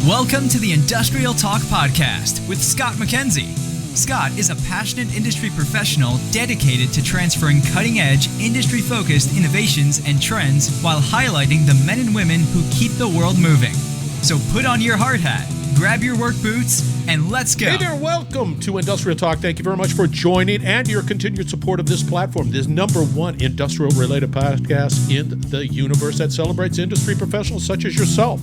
Welcome to the Industrial Talk Podcast with Scott MacKenzie. Scott is a passionate industry professional dedicated to transferring cutting-edge, industry-focused innovations and trends while highlighting the men and women who keep the world moving. So put on your hard hat, grab your work boots, and let's go. Hey there, welcome to Industrial Talk. Thank you very much for joining and your continued support of this platform, this number one industrial-related podcast in the universe that celebrates industry professionals such as yourself.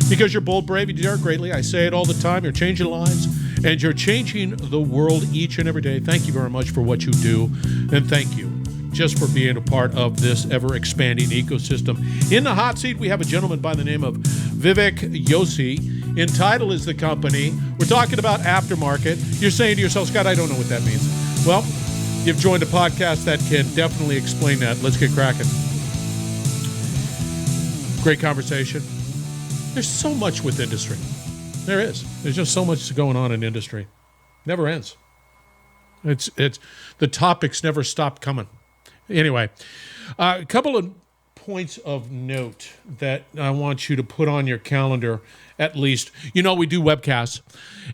Because you're bold, brave, you dare greatly. I say it all the time. You're changing lives, and you're changing the world each and every day. Thank you very much for what you do, and thank you just for being a part of this ever-expanding ecosystem. In the hot seat, we have a gentleman by the name of Vivek Joshi. Entyle is the company. We're talking about aftermarket. You're saying to yourself, Scott, I don't know what that means. Well, you've joined a podcast that can definitely explain that. Let's get cracking. Great conversation. There's so much with industry. There is. There's just so much going on in industry. Never ends. It's the topics never stop coming. Anyway, a couple of points of note that I want you to put on your calendar at least. You know, we do webcasts,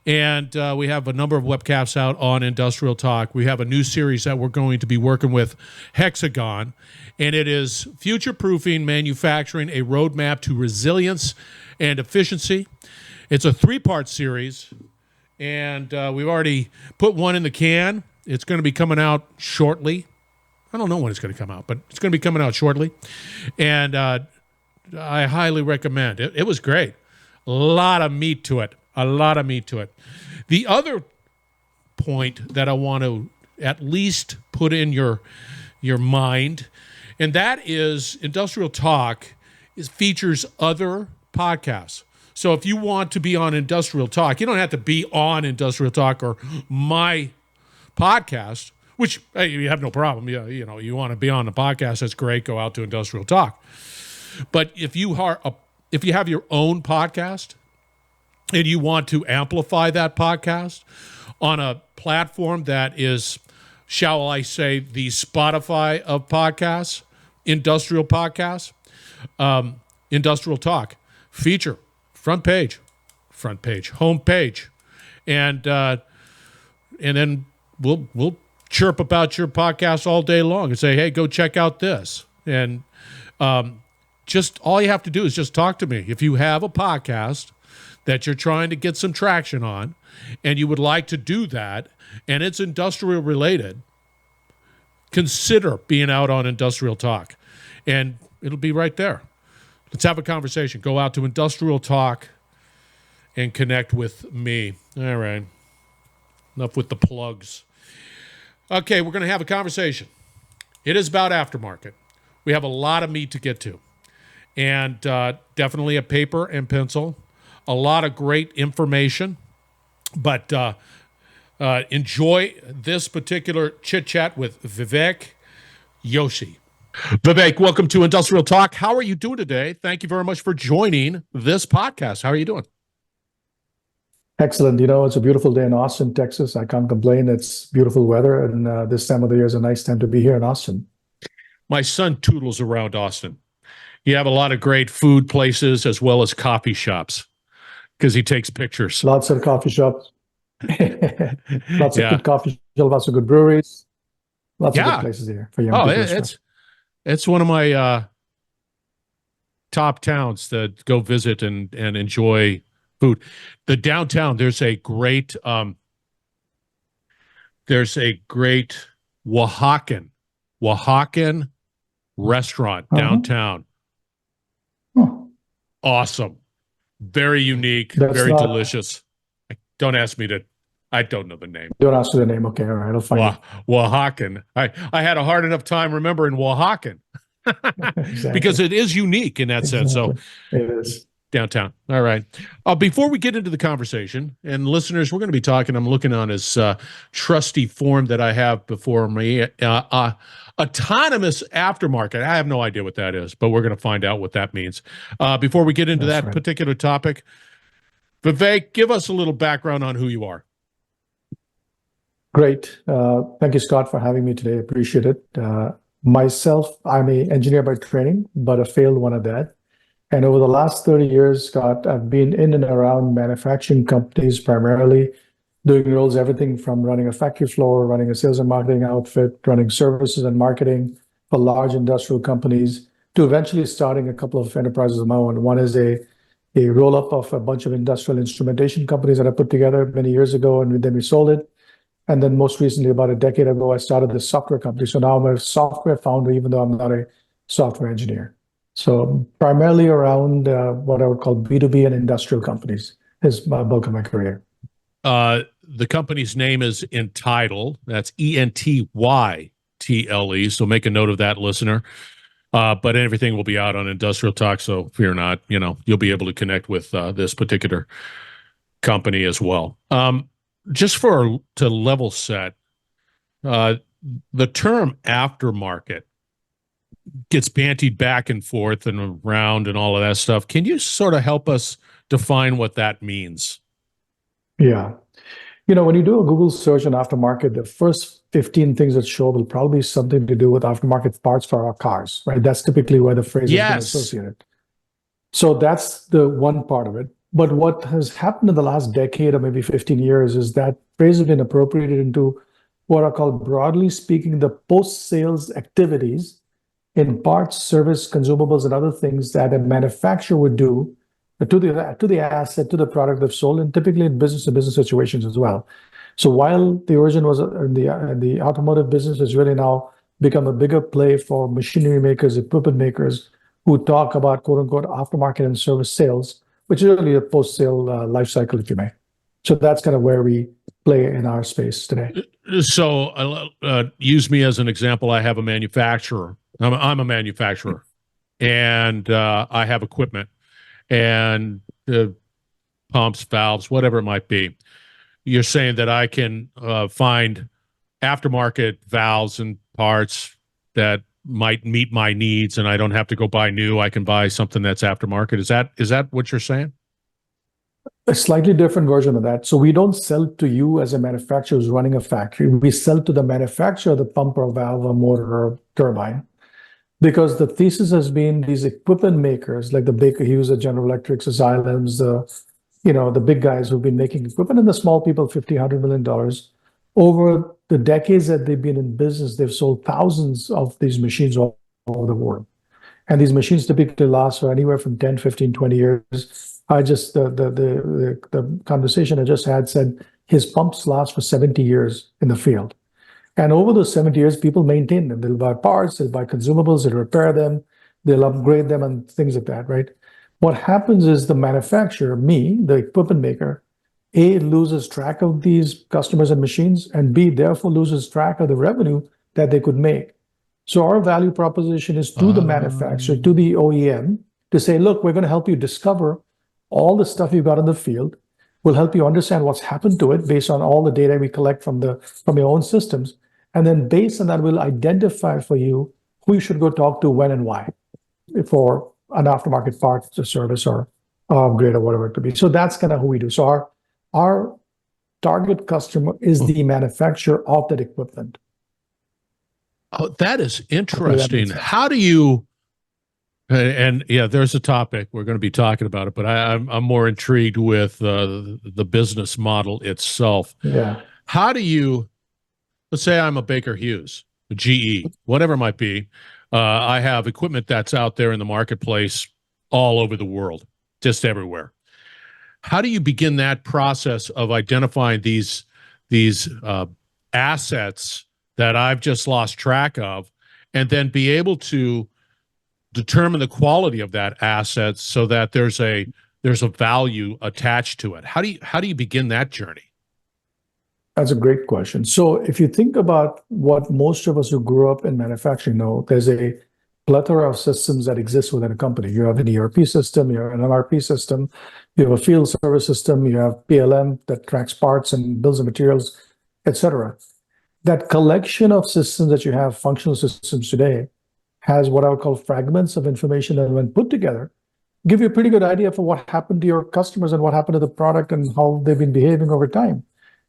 and we have a number of webcasts out on Industrial Talk. We have a new series that we're going to be working with Hexagon, and it is Future-Proofing Manufacturing, a Roadmap to Resilience and Efficiency. It's a 3-part series, and we've already put one in the can. It's going to be coming out shortly. I don't know when it's going to come out, but it's going to be coming out shortly. And I highly recommend it. It was great. A lot of meat to it. The other point that I want to at least put in your mind, and that is Industrial Talk features other podcasts. So if you want to be on Industrial Talk, you don't have to be on Industrial Talk or my podcast, which hey, you have no problem. You know, you want to be on the podcast, that's great. Go out to Industrial Talk. But if you have your own podcast and you want to amplify that podcast on a platform that is, shall I say, the Spotify of podcasts, industrial podcasts, Industrial Talk, feature, front page, home page, and then we'll chirp about your podcast all day long and say, hey, go check out this. And just all you have to do is just talk to me. If you have a podcast that you're trying to get some traction on and you would like to do that and it's industrial related, consider being out on Industrial Talk. And it'll be right there. Let's have a conversation. Go out to Industrial Talk and connect with me. All right. Enough with the plugs. Okay, we're going to have a conversation. It is about aftermarket. We have a lot of meat to get to. And definitely a paper and pencil. A lot of great information. But enjoy this particular chit-chat with Vivek Joshi. Vivek, welcome to Industrial Talk. How are you doing today? Thank you very much for joining this podcast. How are you doing? Excellent. You know, it's a beautiful day in Austin, Texas. I can't complain. It's beautiful weather, and this time of the year is a nice time to be here in Austin. My son toodles around Austin. You have a lot of great food places as well as coffee shops because he takes pictures. Lots of coffee shops. Lots of good coffee shops, lots of good breweries. Lots of good places here for young people. It's one of my top towns to go visit and enjoy food. The downtown, there's a great Oaxacan restaurant downtown. Awesome. Very unique, very delicious. Don't ask me to, I don't know the name. Don't ask me the name. Okay, all right, I'll find it. Oaxacan. I had a hard enough time remembering Oaxacan Exactly. because it is unique in that sense. So it is. Downtown. All right. Before we get into the conversation, and listeners, we're going to be talking, I'm looking on his trusty form that I have before me, Autonomous Aftermarket. I have no idea what that is, but we're going to find out what that means. Before we get into that particular topic, Vivek, give us a little background on who you are. Great. Thank you, Scott, for having me today. Appreciate it. Myself, I'm an engineer by training, but a failed one at that. And over the last 30 years, Scott, I've been in and around manufacturing companies primarily, doing roles everything from running a factory floor, running a sales and marketing outfit, running services and marketing for large industrial companies, to eventually starting a couple of enterprises of my own. One is a roll-up of a bunch of industrial instrumentation companies that I put together many years ago, and then we sold it. And then most recently, about a decade ago, I started this software company. So now I'm a software founder, even though I'm not a software engineer. So primarily around what I would call B2B and industrial companies is my bulk of my career. The company's name is Entyle. That's Entytle. So make a note of that, listener. But everything will be out on Industrial Talk, so fear not. You'll be able to connect with this particular company as well. Just to level set, the term aftermarket gets bantied back and forth and around and all of that stuff. Can you sort of help us define what that means? Yeah. When you do a Google search on aftermarket, the first 15 things that show will probably be something to do with aftermarket parts for our cars, right? That's typically where the phrase has been associated. So that's the one part of it. But what has happened in the last decade or maybe 15 years is that phrase has been appropriated into what are called, broadly speaking, the post-sales activities in parts, service, consumables, and other things that a manufacturer would do to the asset, to the product they've sold, and typically in business-to-business situations as well. So while the origin was in the automotive business, has really now become a bigger play for machinery makers, equipment makers, who talk about quote-unquote aftermarket and service sales, which is really a post-sale life cycle, if you may. So that's kind of where we play in our space today. So use me as an example. I have a manufacturer. I'm a manufacturer, and I have equipment and pumps, valves, whatever it might be. You're saying that I can find aftermarket valves and parts that might meet my needs, and I don't have to go buy new. I can buy something that's aftermarket. Is that what you're saying? A slightly different version of that. So we don't sell to you as a manufacturer who's running a factory. We sell to the manufacturer, the pump or valve or motor or turbine. Because the thesis has been these equipment makers, like the Baker Hughes, the General Electrics, the Xylems, the big guys who've been making equipment, and the small people, $50, $100 million. Over the decades that they've been in business, they've sold thousands of these machines all over the world. And these machines typically last for anywhere from 10, 15, 20 years. The conversation I just had said his pumps last for 70 years in the field. And over those 70 years, people maintain them. They'll buy parts, they'll buy consumables, they'll repair them, they'll upgrade them and things like that, right? What happens is the manufacturer, me, the equipment maker, A, loses track of these customers and machines, and B, therefore loses track of the revenue that they could make. So our value proposition is to the manufacturer, to the OEM, to say, look, we're going to help you discover all the stuff you've got in the field. We'll help you understand what's happened to it based on all the data we collect from your own systems. And then based on that, we'll identify for you who you should go talk to, when and why, for an aftermarket parts or service or upgrade or whatever it could be. So that's kind of who we do. So our target customer is the manufacturer of that equipment. Oh, that is interesting. How do you, and yeah, there's a topic, we're going to be talking about it, but I'm more intrigued with the business model itself. Yeah. How do you, let's say I'm a Baker Hughes, a GE, whatever it might be. I have equipment that's out there in the marketplace all over the world, just everywhere. How do you begin that process of identifying these assets that I've just lost track of, and then be able to determine the quality of that asset so that there's a value attached to it? How do you begin that journey? That's a great question. So if you think about what most of us who grew up in manufacturing know, there's a plethora of systems that exist within a company. You have an ERP system, you have an MRP system, you have a field service system, you have PLM that tracks parts and bills of materials, etc. That collection of systems that you have, functional systems today, has what I would call fragments of information that, when put together, give you a pretty good idea for what happened to your customers and what happened to the product and how they've been behaving over time.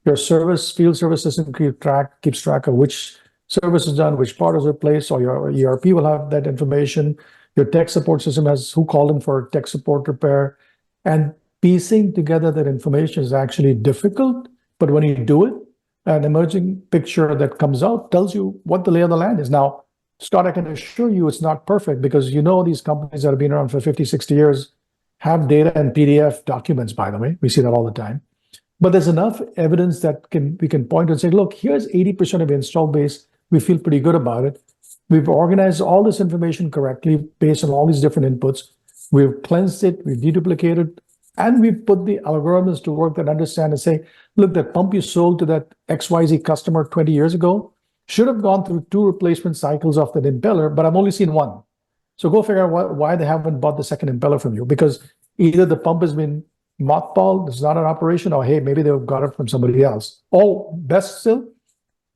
Your field service system keeps track of which service is done, which part is replaced, or your ERP will have that information. Your tech support system has who called in for tech support repair. And piecing together that information is actually difficult, but when you do it, an emerging picture that comes out tells you what the lay of the land is. Now, Scott, I can assure you it's not perfect because these companies that have been around for 50, 60 years have data and PDF documents, by the way. We see that all the time. But there's enough evidence that we can point to and say, look, here's 80% of the install base. We feel pretty good about it. We've organized all this information correctly based on all these different inputs. We've cleansed it, we've deduplicated, and we've put the algorithms to work that understand and say, look, that pump you sold to that XYZ customer 20 years ago should have gone through 2 replacement cycles of that impeller, but I've only seen 1. So go figure out why they haven't bought the second impeller from you, because either the pump has been mothballed, it's not an operation, or hey, maybe they've got it from somebody else. Or best still,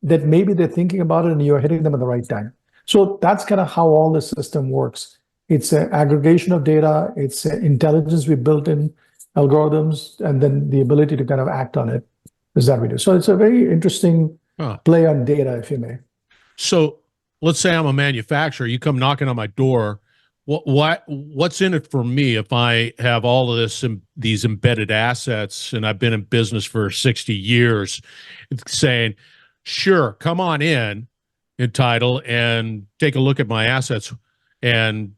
that maybe they're thinking about it and you're hitting them at the right time. So that's kind of how all the system works. It's an aggregation of data, it's intelligence we built in algorithms, and then the ability to kind of act on it is that we do. So it's a very interesting play on data, if you may. So let's say I'm a manufacturer, you come knocking on my door. What's in it for me if I have all of these embedded assets and I've been in business for 60 years, saying, sure, come on in, Entyle, and take a look at my assets and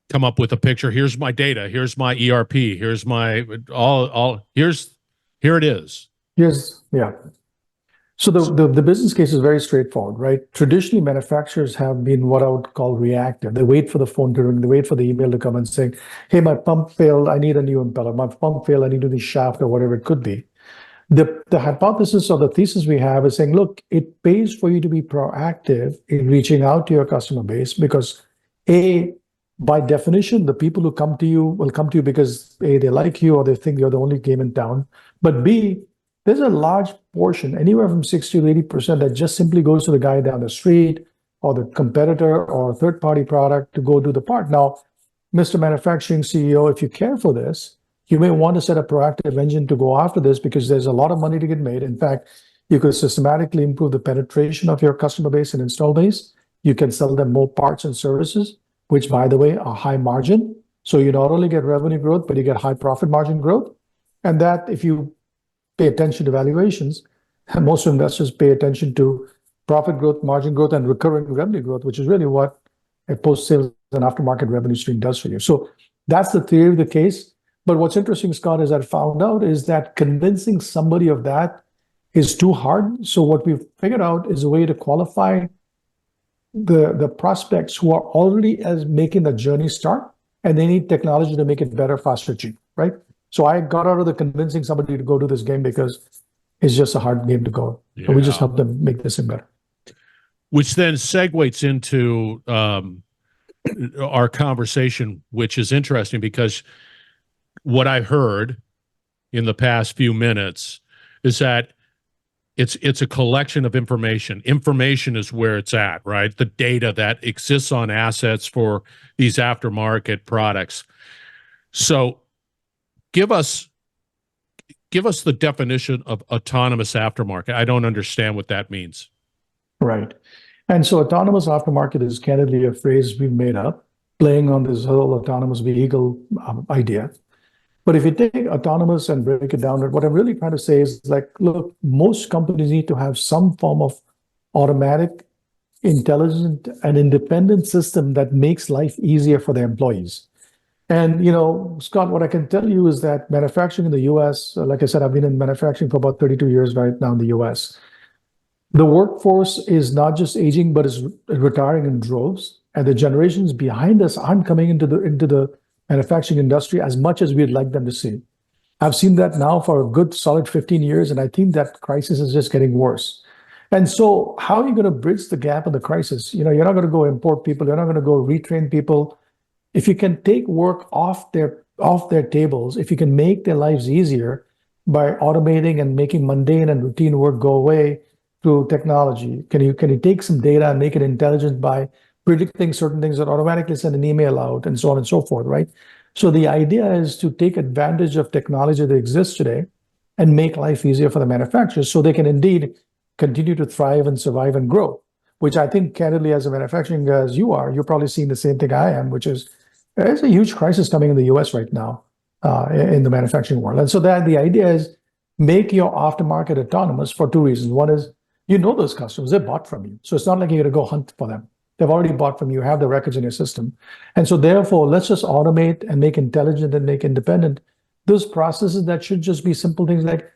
come up with a picture. Here's my data. Here's my ERP. Here's my here it is. Yeah. So the business case is very straightforward, right? Traditionally, manufacturers have been what I would call reactive. They wait for the phone to ring, they wait for the email to come and say, hey, my pump failed, I need a new impeller. My pump failed, I need a new shaft, or whatever it could be. The hypothesis or the thesis we have is saying, look, it pays for you to be proactive in reaching out to your customer base because A, by definition, the people who come to you will come to you because A, they like you or they think you're the only game in town. But B, there's a large portion, anywhere from 60 to 80%, that just simply goes to the guy down the street or the competitor or third-party product to go do the part. Now, Mr. Manufacturing CEO, if you care for this, you may want to set a proactive engine to go after this because there's a lot of money to get made. In fact, you could systematically improve the penetration of your customer base and install base. You can sell them more parts and services, which, by the way, are high margin. So you not only get revenue growth, but you get high profit margin growth. And that, if you pay attention to valuations, and most investors pay attention to profit growth, margin growth, and recurring revenue growth, which is really what a post-sales and aftermarket revenue stream does for you. So that's the theory of the case. But what's interesting, Scott, is I found out is that convincing somebody of that is too hard. So what we've figured out is a way to qualify the prospects who are already making the journey start, and they need technology to make it better, faster, cheap, right? So I got out of the convincing somebody to go do this game because it's just a hard game to go. Yeah. So we just help them make this thing better. Which then segues into our conversation, which is interesting because what I heard in the past few minutes is that it's a collection of information. Information is where it's at, right? The data that exists on assets for these aftermarket products. So give us the definition of autonomous aftermarket. I don't understand what that means. Right. And so autonomous aftermarket is candidly a phrase we've made up, playing on this whole autonomous vehicle idea. But if you take autonomous and break it down, what I'm really trying to say is like, look, most companies need to have some form of automatic, intelligent, and independent system that makes life easier for their employees. And, Scott, what I can tell you is that manufacturing in the US, like I said, I've been in manufacturing for about 32 years right now in the US. The workforce is not just aging, but is retiring in droves. And the generations behind us aren't coming into the manufacturing industry as much as we'd like them to see. I've seen that now for a good solid 15 years, and I think that crisis is just getting worse. And so how are you going to bridge the gap in the crisis? You're not going to go import people. You're not going to go retrain people. If you can take work off their tables, if you can make their lives easier by automating and making mundane and routine work go away through technology, can you take some data and make it intelligent by predicting certain things that automatically send an email out and so on and so forth, right? So the idea is to take advantage of technology that exists today and make life easier for the manufacturers so they can indeed continue to thrive and survive and grow, which I think candidly as a manufacturing as you're probably seeing the same thing I am, which is There's a huge crisis coming in the US right now in the manufacturing world. And so that the idea is make your aftermarket autonomous for two reasons. One is you know those customers, they bought from you. So it's not like you're going to go hunt for them. They've already bought from you, have the records in your system. And so therefore, let's just automate and make intelligent and make independent those processes that should just be simple things like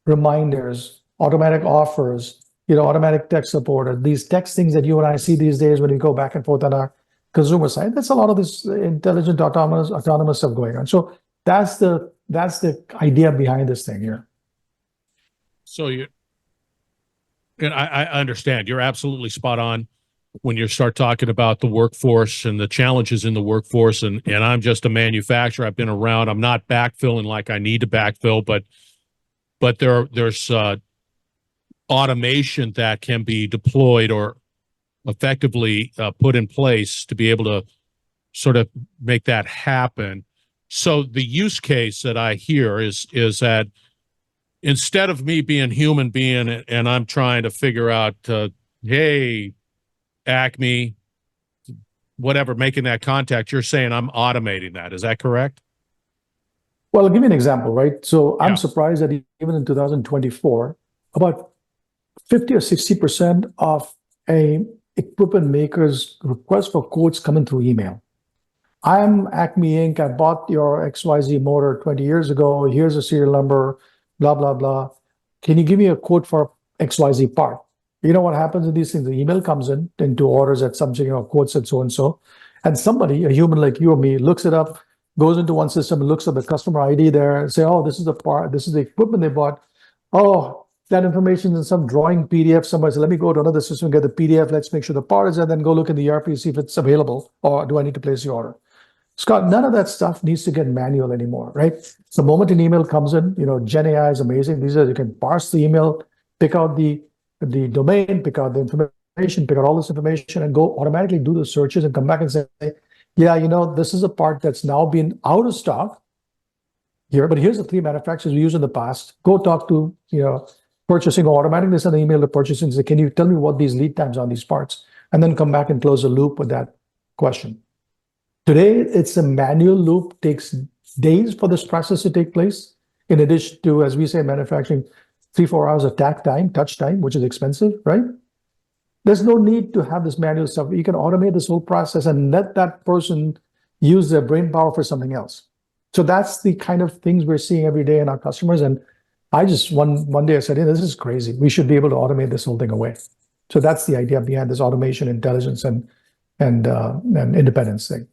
reminders, automatic offers, automatic tech support, or these text things that you and I see these days when we go back and forth on our consumer side. That's a lot of this intelligent autonomous stuff going on. So that's the idea behind this thing here. So and I understand you're absolutely spot on when you start talking about the workforce and the challenges in the workforce. And I'm just a manufacturer. I've been around. I'm not backfilling like I need to backfill, but there's automation that can be deployed or effectively put in place to be able to sort of make that happen. So the use case that I hear is that instead of me being human being and I'm trying to figure out, hey, Acme, whatever, making that contact, you're saying I'm automating that. Is that correct? Well, I'll give you an example, right? So I'm surprised that even in 2024, about 50 or 60% of a equipment maker's request for quotes coming through email. I'm Acme Inc. I bought your XYZ motor 20 years ago. Here's a serial number, blah, blah, blah. Can you give me a quote for XYZ part? You know what happens in these things? The email comes into orders at something, quotes at so-and-so. And somebody, a human like you or me, looks it up, goes into one system and looks at the customer ID there and say, oh, this is the part, this is the equipment they bought. Oh, that information is in some drawing PDF somewhere. So let me go to another system, get the PDF. Let's make sure the part is there, then go look in the ERP, see if it's available, or do I need to place the order? Scott, none of that stuff needs to get manual anymore, right? The moment an email comes in, Gen AI is amazing. You can parse the email, pick out the domain, pick out the information, pick out all this information, and go automatically do the searches and come back and say, yeah, this is a part that's now been out of stock here, but here's the 3 manufacturers we used in the past. Go talk to, purchasing, or automatically send an email to purchasing and say, can you tell me what these lead times are on these parts? And then come back and close the loop with that question. Today, it's a manual loop, takes days for this process to take place. In addition to, as we say, manufacturing, 3-4 hours of touch time, which is expensive, right? There's no need to have this manual stuff. You can automate this whole process and let that person use their brain power for something else. So that's the kind of things we're seeing every day in our customers. And I just, one day I said, hey, this is crazy. We should be able to automate this whole thing away. So that's the idea behind this automation, intelligence, and independence thing.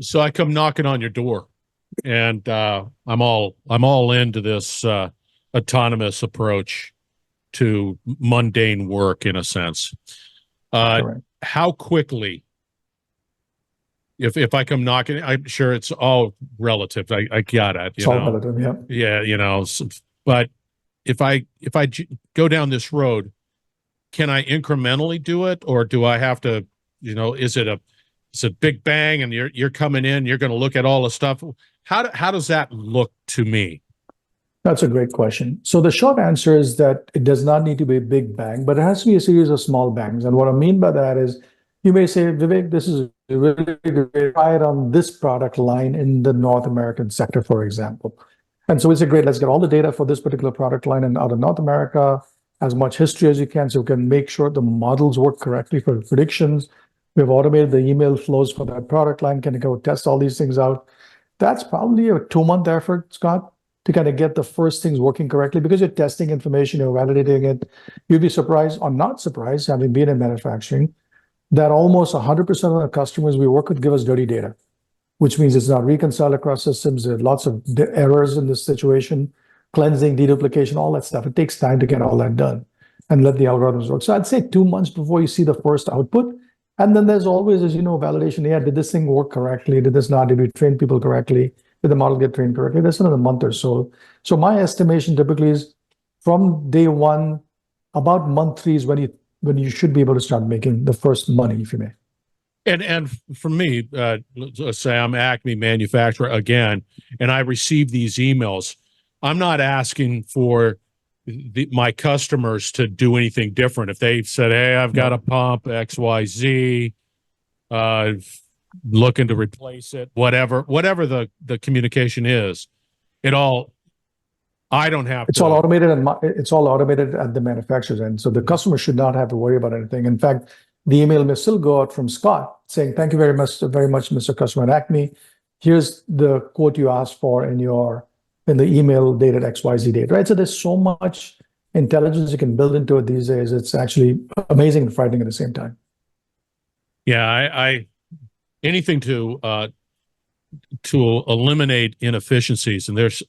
So I come knocking on your door, and I'm all into this autonomous approach to mundane work, in a sense. How quickly, if I come knocking, I'm sure it's all relative. I got it. It's all relative, yeah. Yeah, but if I go down this road, can I incrementally do it, or do I have to, is it a big bang and you're coming in, you're going to look at all the stuff? How does that look to me? That's a great question. So the short answer is that it does not need to be a big bang, but it has to be a series of small bangs. And what I mean by that is, you may say, Vivek, this is really great. Try it on this product line in the North American sector, for example. And so we say, great, let's get all the data for this particular product line and out of North America, as much history as you can, so we can make sure the models work correctly for predictions. We've automated the email flows for that product line. Can you go test all these things out? That's probably a 2-month effort, Scott, to kind of get the first things working correctly, because you're testing information, you're validating it. You'd be surprised or not surprised, having been in manufacturing, that almost 100% of the customers we work with give us dirty data, which means it's not reconciled across systems. There are lots of errors in this situation, cleansing, deduplication, all that stuff. It takes time to get all that done and let the algorithms work. So I'd say 2 months before you see the first output. And then there's always, as you know, validation. Yeah, did this thing work correctly? Did this not? Did we train people correctly? Did the model get trained correctly? That's another month or so. So my estimation typically is from day 1, about month 3 is when you should be able to start making the first money, if you may. And for me, let's say I'm Acme manufacturer again, and I receive these emails. I'm not asking for my customers to do anything different. If they said, hey, I've got a pump XYZ, looking to replace it, whatever the communication is, I don't have It's to. all automated, and it's all automated at the manufacturer's end. So the customer should not have to worry about anything. In fact, the email may still go out from Scott saying, "Thank you very much, Mr. Customer at Acme. Here's the quote you asked for in the email dated XYZ date," right? So there's so much intelligence you can build into it these days. It's actually amazing and frightening at the same time. Yeah, I anything to eliminate inefficiencies, and there's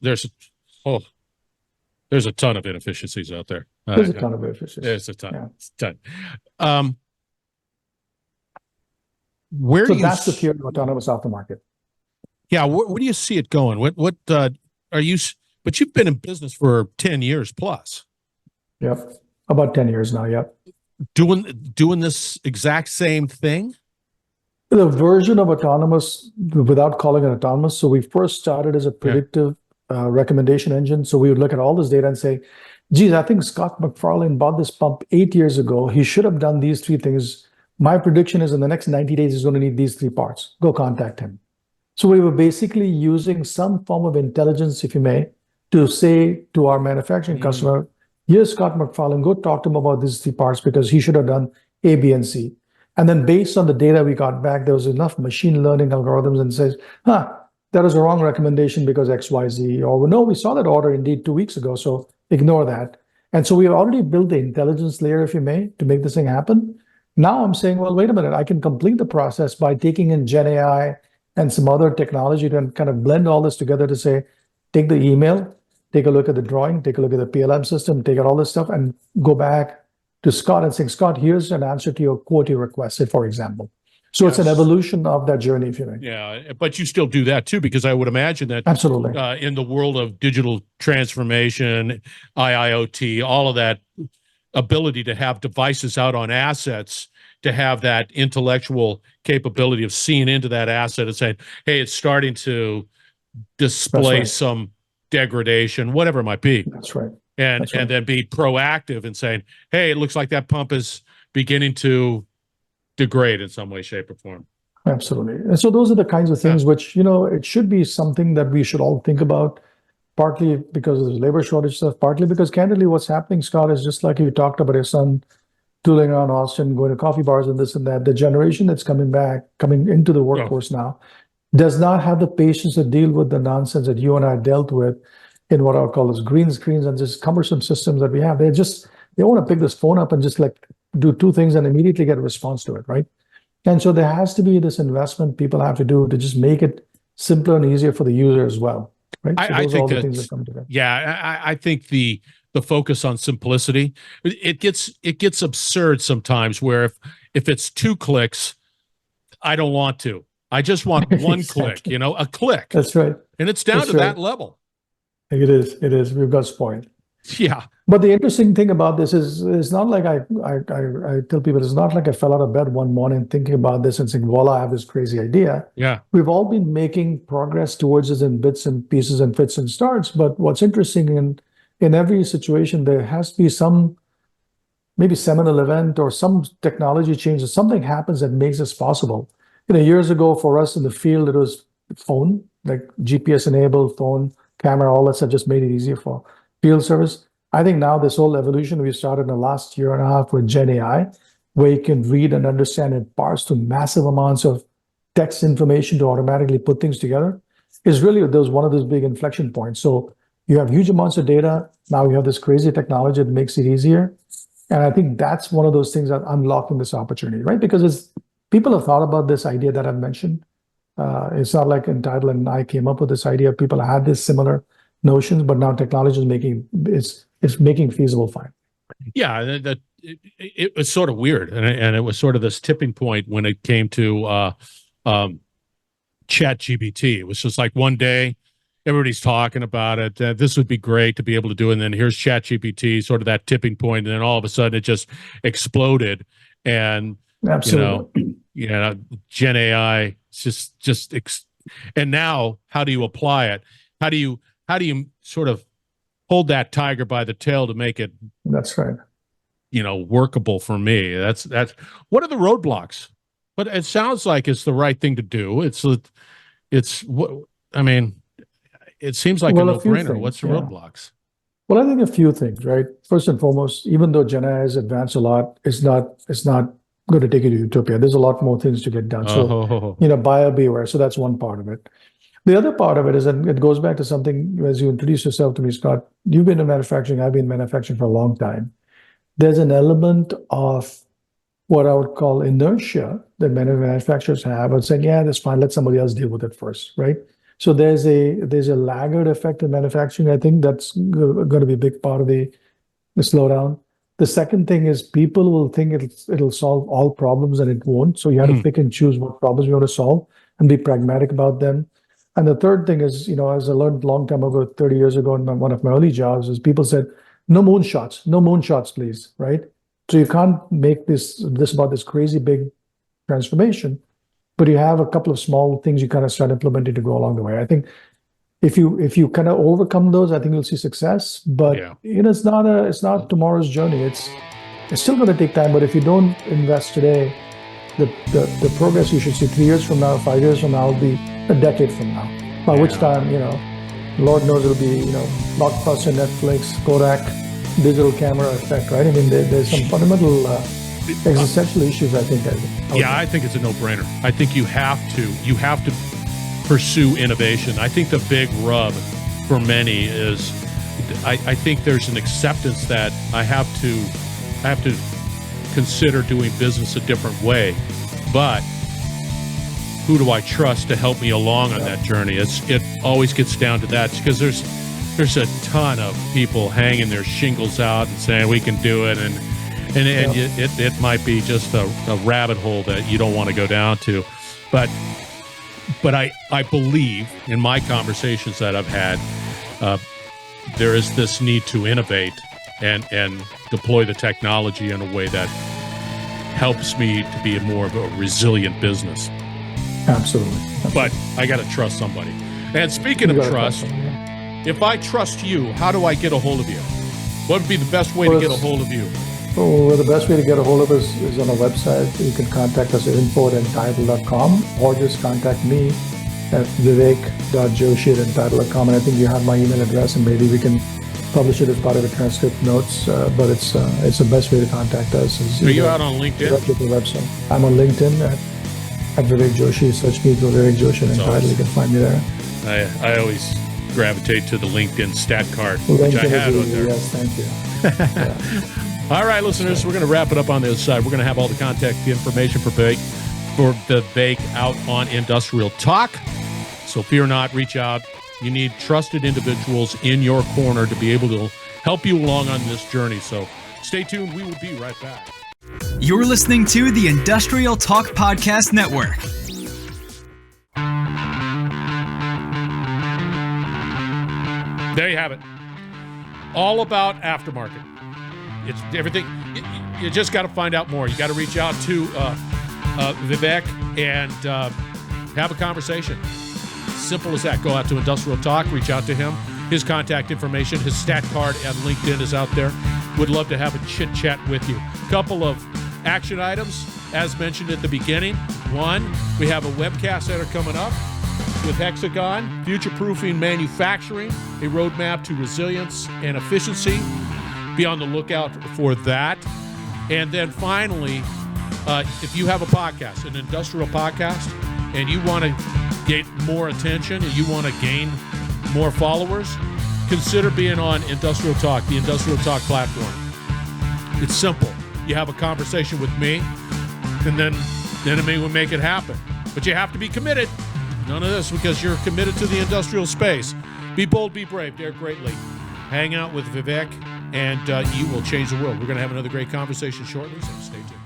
a ton of inefficiencies out there. There's a ton of inefficiencies. There's a ton. Yeah. Where So do that's the theory of autonomous aftermarket. Yeah, where do you see it going? What are you? But you've been in business for 10 years plus. Yep, about 10 years now. Yep. Doing this exact same thing. The version of autonomous, without calling it autonomous. So we first started as a predictive recommendation engine. So we would look at all this data and say, geez, I think Scott McFarlane bought this pump 8 years ago. He should have done these 3 things. My prediction is in the next 90 days, he's going to need these 3 parts. Go contact him. So we were basically using some form of intelligence, if you may, to say to our manufacturing customer, here's Scott McFarlane, go talk to him about these 3 parts because he should have done A, B, and C. And then based on the data we got back, there was enough machine learning algorithms and says, that was a wrong recommendation because X, Y, Z, or no, we saw that order indeed 2 weeks ago, so ignore that. And so we have already built the intelligence layer, if you may, to make this thing happen. Now I'm saying, well, wait a minute, I can complete the process by taking in Gen AI and some other technology to kind of blend all this together to say, take the email, take a look at the drawing, take a look at the PLM system, take out all this stuff and go back to Scott and say, Scott, here's an answer to your quote you requested, for example. So yes. It's an evolution of that journey, if you may. Yeah, but you still do that too, because I would imagine that absolutely in the world of digital transformation, IIoT, all of that ability to have devices out on assets, to have that intellectual capability of seeing into that asset and saying, hey, it's starting to display some degradation, whatever it might be. That's right. And then be proactive and saying, hey, it looks like that pump is beginning to degrade in some way, shape, or form. Absolutely. And so those are the kinds of things which, it should be something that we should all think about, partly because of the labor shortage stuff, partly because candidly what's happening, Scott, is just like you talked about your son tooling around Austin, going to coffee bars and this and that. The generation that's coming into the workforce now does not have the patience to deal with the nonsense that you and I dealt with in what I'll call as green screens and just cumbersome systems that we have. They want to pick this phone up and just like do 2 things and immediately get a response to it, right? And so there has to be this investment people have to do to just make it simpler and easier for the user as well, right? So I think the things that come together. Yeah, I think the focus on simplicity, it gets absurd sometimes where if it's 2 clicks, I don't want to. I just want one click, a click. That's right. And it's down to that level. It is. We've got spoiled. Yeah. But the interesting thing about this is it's not like I tell people, it's not like I fell out of bed one morning thinking about this and saying, voila, I have this crazy idea. Yeah. We've all been making progress towards this in bits and pieces and fits and starts. But what's interesting in every situation, there has to be some maybe seminal event or some technology change or something happens that makes this possible. Years ago for us in the field, it was phone, like GPS enabled phone, camera, all that stuff just made it easier for field service. I think now this whole evolution we started in the last year and a half with Gen AI, where you can read and understand and parse to massive amounts of text information to automatically put things together, is really one of those big inflection points. So you have huge amounts of data. Now you have this crazy technology that makes it easier. And I think that's one of those things that unlocking this opportunity, right? Because people have thought about this idea that I've mentioned. It's not like Entyle and I came up with this idea. People had this similar notions, but now technology is making feasible fine. Yeah, it was sort of weird, and it was sort of this tipping point when it came to Chat GPT. It was just like one day everybody's talking about it. This would be great to be able to do, and then here's Chat GPT, sort of that tipping point, and then all of a sudden it just exploded. And absolutely, Gen AI and now how do you apply it? How do you sort of hold that tiger by the tail to make it? That's right. Workable for me. That's what are the roadblocks? But it sounds like it's the right thing to do. I mean, it seems like a no-brainer. What's the roadblocks? Well, I think a few things, right? First and foremost, even though Gen AI has advanced a lot, it's not going to take you to utopia. There's a lot more things to get done. So, buyer beware. So that's one part of it. The other part of it is, and it goes back to something, as you introduced yourself to me, Scott, you've been in manufacturing, I've been in manufacturing for a long time. There's an element of what I would call inertia that many manufacturers have of saying, yeah, that's fine, let somebody else deal with it first, right? So there's a laggard effect in manufacturing. I think that's going to be a big part of the slowdown. The second thing is people will think it'll solve all problems, and it won't. So you have to pick and choose what problems you want to solve and be pragmatic about them. And the third thing is, as I learned a long time ago, 30 years ago in one of my early jobs, is people said, no moonshots, please, right? So you can't make this about this crazy big transformation, but you have a couple of small things you kind of start implementing to go along the way. I think if you kind of overcome those, I think you'll see success. But it's not tomorrow's journey. It's still going to take time. But if you don't invest today, the progress you should see 3 years from now, 5 years from now, will be a decade from now. By which time, Lord knows it'll be, Blockbuster, Netflix, Kodak, digital camera effect, right? I mean, there's some fundamental existential issues, I think. I think it's a no-brainer. I think you have to pursue innovation. I think the big rub for many is I think there's an acceptance that I have to consider doing business a different way, but who do I trust to help me along on that journey? It always gets down to that, because there's a ton of people hanging their shingles out and saying we can do it, and it might be just a rabbit hole that you don't want to go down to, but I believe in my conversations that I've had, there is this need to innovate and deploy the technology in a way that helps me to be more of a resilient business. Absolutely. But I got to trust somebody. And speaking of trust, if I trust you, how do I get a hold of you? What would be the best way to get a hold of you? Well, the best way to get a hold of us is on our website. You can contact us at info@entytle.com, or just contact me at vivek.joshi@entytle.com. And I think you have my email address, and maybe we can publish it as part of the transcript notes. But it's the best way to contact us. Are you out on LinkedIn? Directly to the website. I'm on LinkedIn at Vivek Joshi. Search me for Vivek Joshi and Entytle. You can find me there. I always gravitate to the LinkedIn stat card, which I had on there. Yes, thank you. All right, listeners, we're going to wrap it up on the other side. We're going to have all the contact information for Vivek out on Industrial Talk. So fear not, reach out. You need trusted individuals in your corner to be able to help you along on this journey. So stay tuned. We will be right back. You're listening to the Industrial Talk Podcast Network. There you have it. All about aftermarket. It's everything. You just got to find out more. You got to reach out to Vivek and have a conversation. Simple as that. Go out to Industrial Talk, reach out to him. His contact information, his stat card at LinkedIn is out there. Would love to have a chit chat with you. Couple of action items, as mentioned at the beginning. One, we have a webcast that are coming up with Hexagon, Future-Proofing Manufacturing, a roadmap to resilience and efficiency. Be on the lookout for that. And then finally, if you have a podcast, an industrial podcast, and you want to get more attention and you want to gain more followers, consider being on Industrial Talk, the Industrial Talk platform. It's simple. You have a conversation with me, and then we will make it happen. But you have to be committed. None of this because you're committed to the industrial space. Be bold, be brave, dare greatly. Hang out with Vivek, and you will change the world. We're going to have another great conversation shortly, so stay tuned.